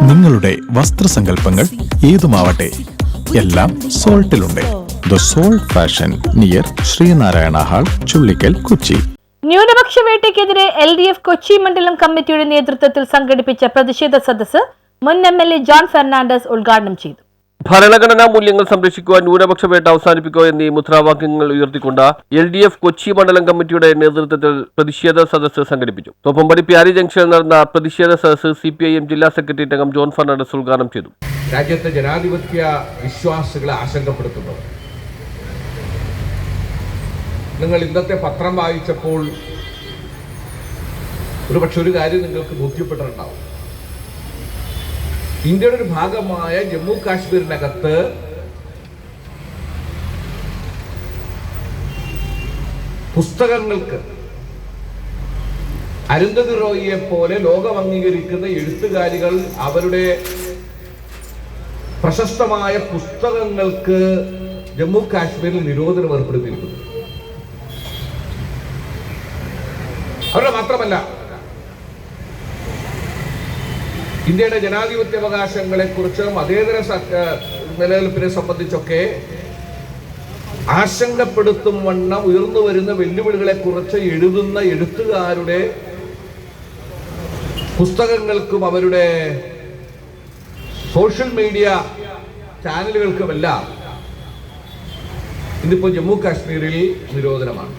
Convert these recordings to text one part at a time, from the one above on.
നിങ്ങളുടെ വസ്ത്രസങ്കല്പങ്ങൾ ഏതുമാവട്ടെ എല്ലാം സോൾട്ടിലുണ്ട്. The Salt fashion near Sreenarayana hall, Chullickal, Kochi. ന്യൂനപക്ഷ വേട്ടയ്ക്കെതിരെ LDF കൊച്ചി മണ്ഡലം കമ്മിറ്റിയുടെ നേതൃത്വത്തിൽ സംഘടിപ്പിച്ച പ്രതിഷേധ സദസ്സ് മുൻ MLA ജോൺ ഫെർണാണ്ടസ് ഉദ്ഘാടനം ചെയ്തു. ഭരണഘടനാ മൂല്യങ്ങൾ സംരക്ഷിക്കുക, ന്യൂനപക്ഷ വേട്ട അവസാനിപ്പിക്കുക എന്നീ മുദ്രാവാക്യങ്ങൾ ഉയർത്തിക്കൊണ്ട് LDF കൊച്ചി മണ്ഡലം കമ്മിറ്റിയുടെ നേതൃത്വത്തിൽ പ്രതിഷേധ സദസ്സ് സംഘടിപ്പിച്ചു. തോപ്പമ്പടി പ്യാരി ജംഗ്ഷനിൽ നടന്ന പ്രതിഷേധ സദസ്സ് CPIM ജില്ലാ സെക്രട്ടറി അംഗം ജോൺ ഫെർണാണ്ടസ് ഉദ്ഘാടനം ചെയ്തു. രാജ്യത്തെ ജനാധിപത്യ വിശ്വാസികളെ ആശങ്കപ്പെടുത്തുന്നു. നിങ്ങൾ ഇന്നത്തെ പത്രം വായിച്ചപ്പോൾ ഒരുപക്ഷെ ഒരു കാര്യം നിങ്ങൾക്ക് ബോധ്യപ്പെട്ടിട്ടുണ്ടാവും. ഇന്ത്യയുടെ ഒരു ഭാഗമായ ജമ്മു കാശ്മീരിനകത്ത് പുസ്തകങ്ങൾക്ക് അരുന്ധതി റോയിയെ പോലെ ലോകം അംഗീകരിക്കുന്ന എഴുത്തുകാരികൾ അവരുടെ പ്രശസ്തമായ പുസ്തകങ്ങൾക്ക് ജമ്മു കാശ്മീരിൽ നിരോധനം ഏർപ്പെടുത്തിയിരിക്കുന്നു. അവരുടെ മാത്രമല്ല, ഇന്ത്യയുടെ ജനാധിപത്യ അവകാശങ്ങളെ കുറിച്ച് മതേതര നിലനിൽപ്പിനെ സംബന്ധിച്ചൊക്കെ ആശങ്കപ്പെടുത്തും വണ്ണം ഉയർന്നു വരുന്ന വെല്ലുവിളികളെ കുറിച്ച് എഴുതുന്ന എഴുത്തുകാരുടെ പുസ്തകങ്ങൾക്കും അവരുടെ സോഷ്യൽ മീഡിയ ചാനലുകൾക്കുമെല്ലാം ഇന്നിപ്പോൾ ജമ്മു കാശ്മീരിൽ നിരോധനമാണ്.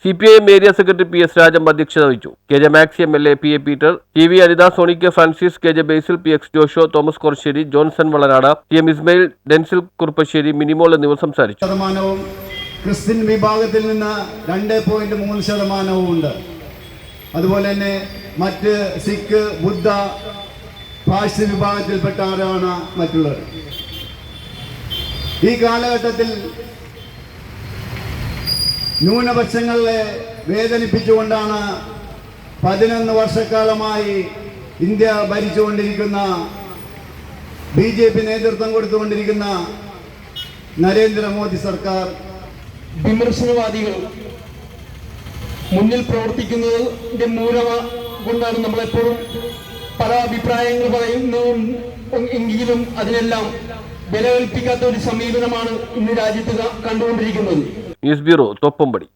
CPIM area secretary PS Rajam അധ്യക്ഷത വഹിച്ചു. KJ Maxi MLA, PA Peter, TV Anitha, Sonika Francis, KJ Basil, PX Josho, Thomas Korassery, Johnson Valanad, TM Ismail, Denzil Kuruppassery, Minimol എന്നിവർ സംസാരിച്ചു. ക്രിസ്ത്യൻ വിഭാഗത്തിൽ നിന്ന് 2.3% ഉണ്ട്. അതുപോലെ തന്നെ മറ്റ് സിഖ്, ബുദ്ധ, പാഴ്സി വിഭാഗത്തിൽപ്പെട്ടവരാണ് മറ്റുള്ളവർ. ഈ കാലഘട്ടത്തിൽ ന്യൂനപക്ഷങ്ങളെ വേദനിപ്പിച്ചുകൊണ്ടാണ് 11 വർഷക്കാലമായി ഇന്ത്യ ഭരിച്ചുകൊണ്ടിരിക്കുന്ന BJP നേതൃത്വം കൊടുത്തുകൊണ്ടിരിക്കുന്ന നരേന്ദ്രമോദി സർക്കാർ. വിമർശനവാദികൾ മുന്നിൽ പ്രവർത്തിക്കുന്നതിന്റെ മൂലമ കൊണ്ടാണ് നമ്മളെപ്പോഴും പല അഭിപ്രായങ്ങൾ പറയുന്നതും എങ്കിലും അതിനെല്ലാം വില കൽപ്പിക്കാത്ത ഒരു സമീപനമാണ് ഇന്ന് രാജ്യത്ത് കണ്ടുകൊണ്ടിരിക്കുന്നത്. News bureau, Thoppumpady.